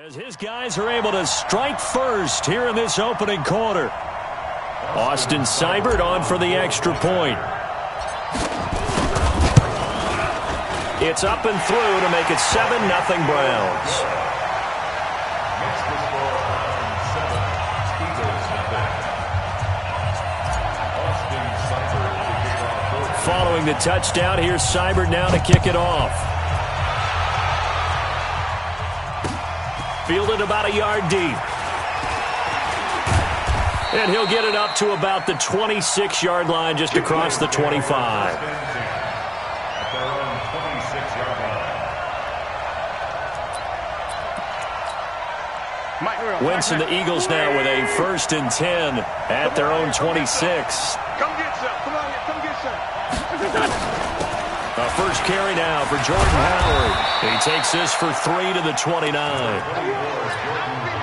As his guys are able to strike first here in this opening quarter. Austin Seibert on for the extra point. It's up and through to make it 7-0 Browns. Following the touchdown, here's Seibert now to kick it off. Fielded about a yard deep. And he'll get it up to about the 26-yard line just across the 25. Wentz and the Eagles now with a 1st and 10 at their own 26. Come get some. Come on, come get some. A first carry now for Jordan Howard. He takes this for 3 to the 29.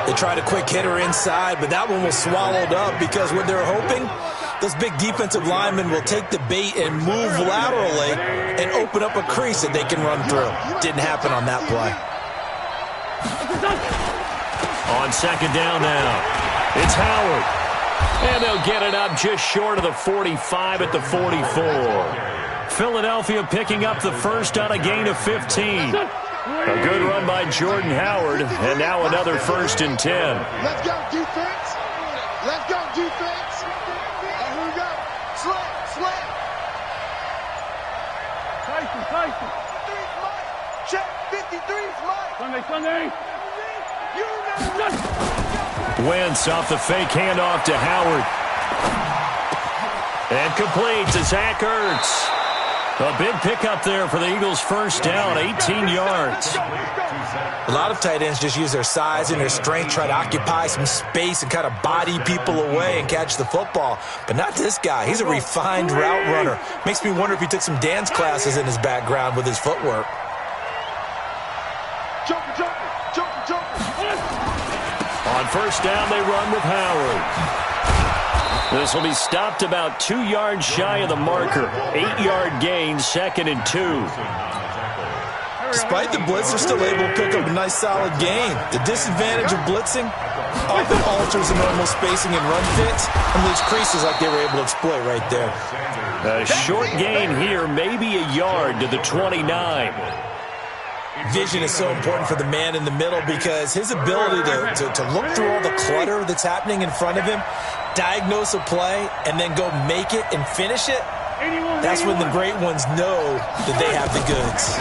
They tried a quick hitter inside, but that one was swallowed up because what they're hoping, those big defensive linemen will take the bait and move laterally and open up a crease that they can run through. Didn't happen on that play. On second down now, it's Howard. And they'll get it up just short of the 45 at the 44. Philadelphia picking up the first on a gain of 15. A good run by Jordan Howard, and now another 1st and 10. Let's go, defense. Let's go, defense. And here we go. Slam. Tyson. Check, 53's Mike. Sunday. Wentz off the fake handoff to Howard. And complete to Zach Ertz. A big pickup there for the Eagles' first down, 18 yards. A lot of tight ends just use their size and their strength, try to occupy some space and kind of body people away and catch the football. But not this guy. He's a refined route runner. Makes me wonder if he took some dance classes in his background with his footwork. Jumper. On first down, they run with Howard. This will be stopped about 2 yards shy of the marker. 8-yard gain, 2nd and 2. Despite the blitz, they're still able to pick up a nice solid gain. The disadvantage of blitzing often alters the normal spacing and run fits and leaves creases like they were able to exploit right there. A short gain here, maybe a yard to the 29. Vision is so important for the man in the middle because his ability to look through all the clutter that's happening in front of him, diagnose a play, and then go make it and finish it, that's when the great ones know that they have the goods.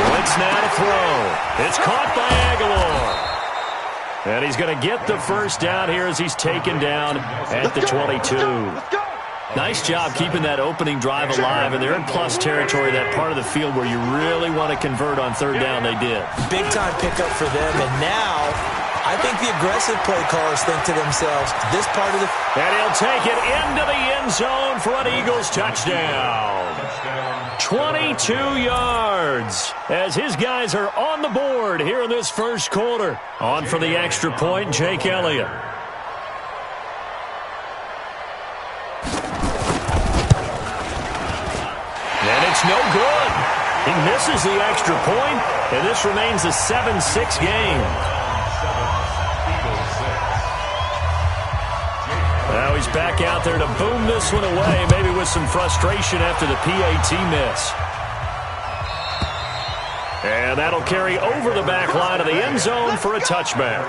Blitz now to throw. It's caught by Aguilar. And he's going to get the first down here as he's taken down at the 22. Nice job keeping that opening drive alive, and they're in plus territory, that part of the field where you really want to convert on 3rd down. They did. Big-time pickup for them, and now I think the aggressive play callers think to themselves, this part of the... And he'll take it into the end zone for an Eagles touchdown. 22 yards as his guys are on the board here in this first quarter. On for the extra point, Jake Elliott. And it's no good. He misses the extra point, and this remains a 7-6 game. Now he's back out there to boom this one away, maybe with some frustration after the PAT miss. And that'll carry over the back line of the end zone for a touchback.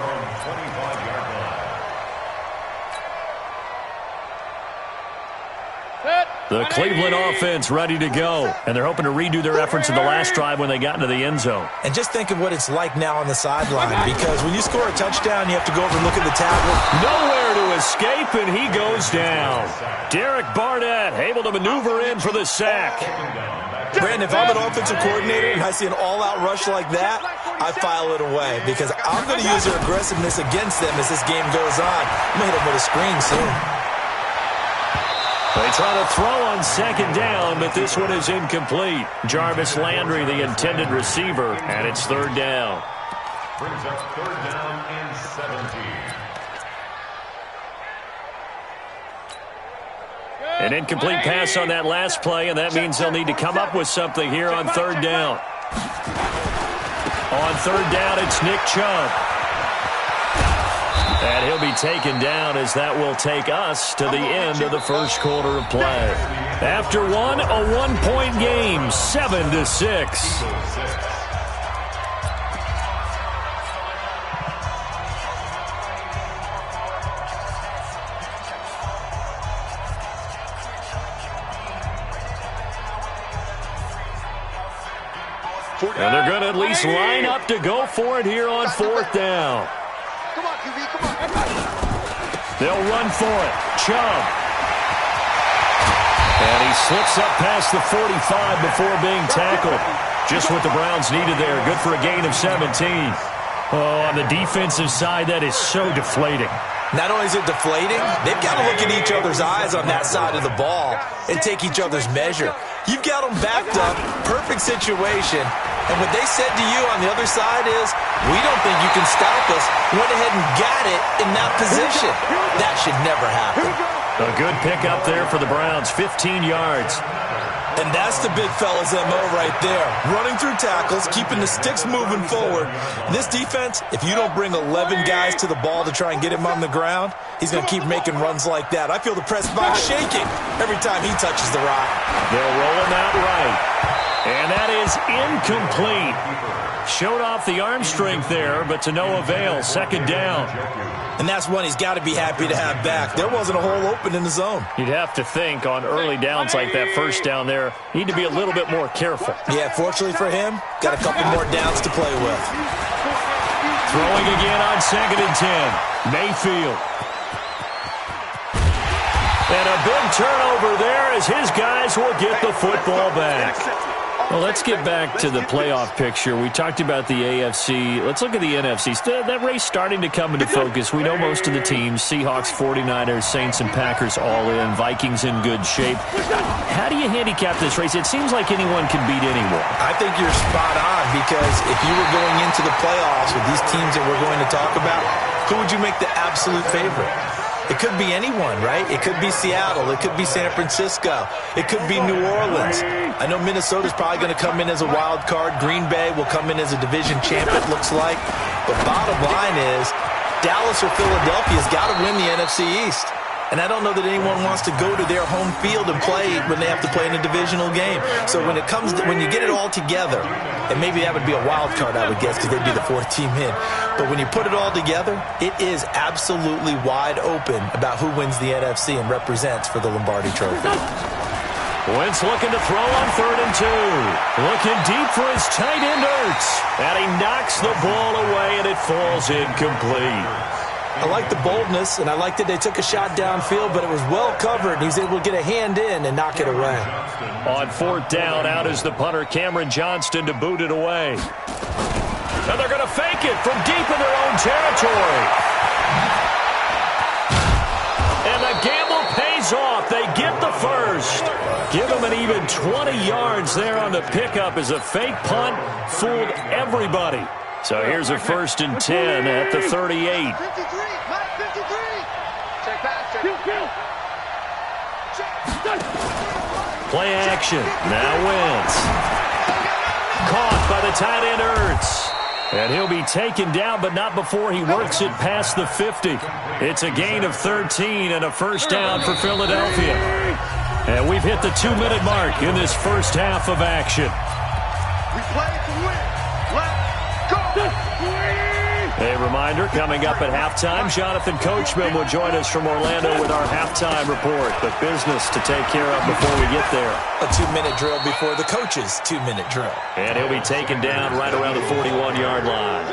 The Cleveland offense ready to go, and they're hoping to redo their efforts in the last drive when they got into the end zone. And just think of what it's like now on the sideline, because when you score a touchdown, you have to go over and look at the tablet. Nowhere to escape, and he goes down. Derek Barnett able to maneuver in for the sack. Brandon, if I'm an offensive coordinator and I see an all-out rush like that, I file it away because I'm going to use their aggressiveness against them as this game goes on. I'm going to hit them with a screen soon. They try to throw on 2nd down, but this one is incomplete. Jarvis Landry, the intended receiver, and it's 3rd down. Brings up 3rd down and 17. An incomplete pass on that last play, and that means they'll need to come up with something here on 3rd down. On third down, it's Nick Chubb. And he'll be taken down as that will take us to the end of the first quarter of play. After one, a one-point game, 7-6. And they're going to at least line up to go for it here on fourth down. Come on, QB, come on. They'll run for it. Chubb. And he slips up past the 45 before being tackled. Just what the Browns needed there. Good for a gain of 17. Oh, on the defensive side, that is so deflating. Not only is it deflating, they've got to look at each other's eyes on that side of the ball and take each other's measure. You've got them backed up, perfect situation, and what they said to you on the other side is, we don't think you can stop us. Went ahead and got it in that position. That should never happen. A good pickup there for the Browns, 15 yards. And that's the big fella's MO right there. Running through tackles, keeping the sticks moving forward. This defense, if you don't bring 11 guys to the ball to try and get him on the ground, he's going to keep making runs like that. I feel the press box shaking every time he touches the rock. They'll roll him out right. And that is incomplete. Showed off the arm strength there, but to no avail. Second down. And that's one he's got to be happy to have back. There wasn't a hole open in the zone. You'd have to think on early downs like that first down there, need to be a little bit more careful. Yeah, fortunately for him, got a couple more downs to play with. Throwing again on 2nd and 10. Mayfield. And a big turnover there as his guys will get the football back. Well, let's get back to the playoff picture. We talked about the AFC. Let's look at the NFC. That race starting to come into focus. We know most of the teams, Seahawks, 49ers, Saints, and Packers all in. Vikings in good shape. How do you handicap this race? It seems like anyone can beat anyone. I think you're spot on because if you were going into the playoffs with these teams that we're going to talk about, who would you make the absolute favorite? It could be anyone, right? It could be Seattle. It could be San Francisco. It could be New Orleans. I know Minnesota's probably going to come in as a wild card. Green Bay will come in as a division champ, it looks like. But bottom line is, Dallas or Philadelphia's got to win the NFC East. And I don't know that anyone wants to go to their home field and play when they have to play in a divisional game. So when it comes to, when you get it all together, and maybe that would be a wild card, I would guess, because they'd be the fourth team in. But when you put it all together, it is absolutely wide open about who wins the NFC and represents for the Lombardi Trophy. Wentz looking to throw on 3rd and 2. Looking deep for his tight end, Ertz. And he knocks the ball away, and it falls incomplete. I like the boldness, and I like that they took a shot downfield, but it was well covered. He was able to get a hand in and knock it away. On 4th down, out is the punter, Cameron Johnston, to boot it away. And they're going to fake it from deep in their own territory. And the gamble pays off. They get the first. Give them an even 20 yards there on the pickup as a fake punt fooled everybody. So here's a 1st and 10 at the 38. 53, Mike, 53. Check pass, check. Play action. Now Wentz. Caught by the tight end Ertz. And he'll be taken down, but not before he works it past the 50. It's a gain of 13 and a first down for Philadelphia. And we've hit the 2-minute mark in this first half of action. We play to win. A reminder, coming up at halftime, Jonathan Coachman will join us from Orlando with our halftime report. The business to take care of before we get there. A 2-minute drill before the coach's 2-minute drill. And he'll be taken down right around the 41-yard line.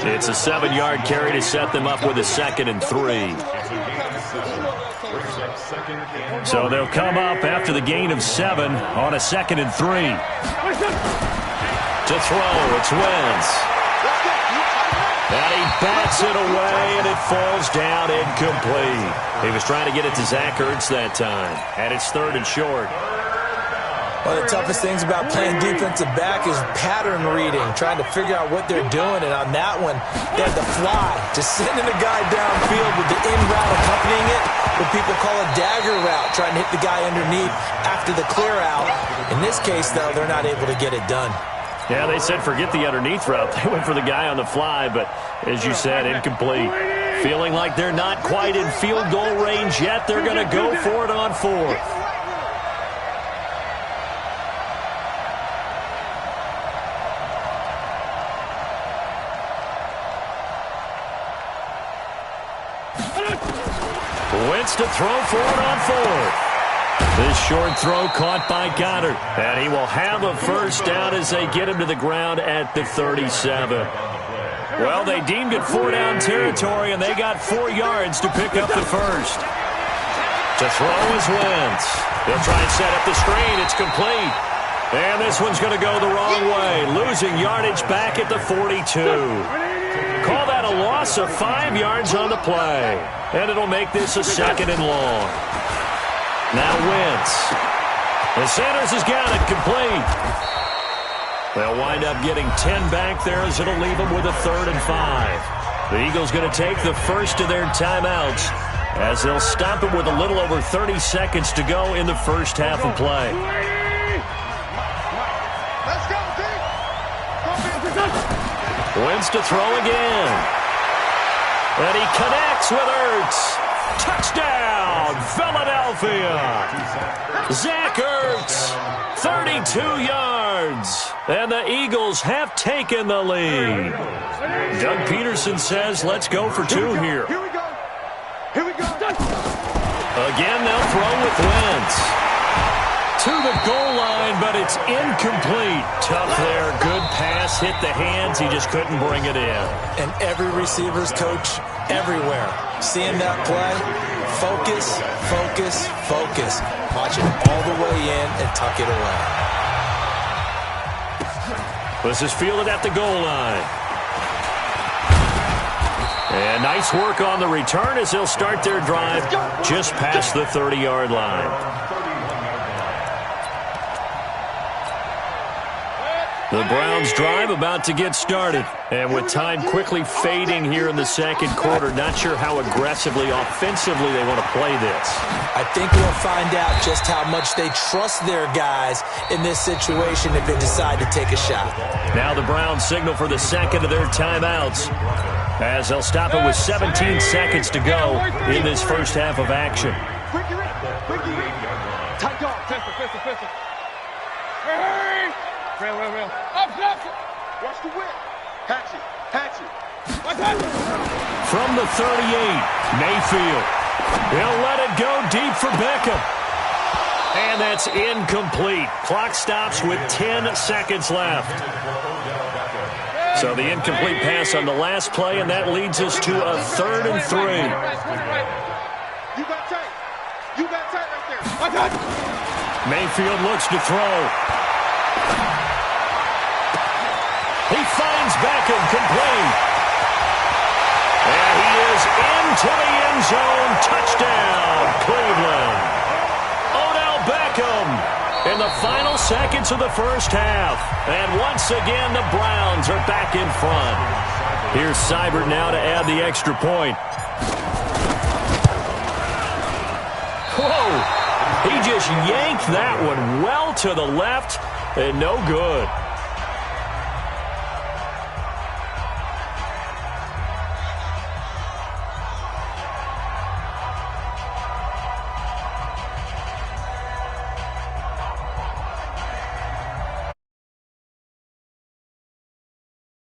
It's a 7-yard carry to set them up with a 2nd and 3. So they'll come up after the gain of 7 on a 2nd and 3. To throw, it's Wentz. And he bats it away, and it falls down incomplete. He was trying to get it to Zach Ertz that time, and it's 3rd and short. One of the toughest things about playing defensive back is pattern reading, trying to figure out what they're doing. And on that one, they had the fly, just sending a guy downfield with the in route accompanying it, what people call a dagger route, trying to hit the guy underneath after the clear out. In this case, though, they're not able to get it done. Yeah, they said forget the underneath route. They went for the guy on the fly, but as you said, incomplete. Feeling like they're not quite in field goal range yet. They're going to go for it on fourth. Wentz to throw for it on fourth. This short throw caught by Goddard. And he will have a first down as they get him to the ground at the 37. Well, they deemed it 4-down territory, and they got 4 yards to pick up the first. To throw is Wentz. He'll try and set up the screen. It's complete. And this one's going to go the wrong way, losing yardage back at the 42. Call that a loss of 5 yards on the play. And it'll make this a 2nd and long. Now Wentz. And Sanders has got it complete. They'll wind up getting 10 back there as it'll leave them with a 3rd and 5. The Eagles going to take the first of their timeouts as they'll stop it with a little over 30 seconds to go in the first half of play. Let's go, D. Wentz to throw again. And he connects with Ertz. Touchdown, Philadelphia. Zach Ertz, 32 yards. And the Eagles have taken the lead. Doug Peterson says, let's go for 2 here. Here we go. Here we go. Again, they'll throw with Wentz. To the goal line, but it's incomplete. Tough there. Good pass. Hit the hands. He just couldn't bring it in. And every receiver's coach everywhere. Seeing that play, focus, focus, focus. Watch it all the way in and tuck it away. This is fielded at the goal line. And nice work on the return as they'll start their drive just past the 30-yard line. The Browns drive about to get started. And with time quickly fading here in the second quarter, not sure how aggressively, offensively they want to play this. I think we'll find out just how much they trust their guys in this situation if they decide to take a shot. Now the Browns signal for the second of their timeouts as they'll stop it with 17 seconds to go in this first half of action. Tight dog. Pistol. Real. Up. Watch the whip. Hatchet. From the 38, Mayfield. He'll let it go deep for Beckham. And that's incomplete. Clock stops with 10 seconds left. So the incomplete pass on the last play, and that leads us to a 3rd and 3. You got tight right there. Mayfield looks to throw. He finds Beckham complete. And he is into the end zone. Touchdown, Cleveland. Odell Beckham in the final seconds of the first half. And once again, the Browns are back in front. Here's Seibert now to add the extra point. Whoa! He just yanked that one well to the left, and no good.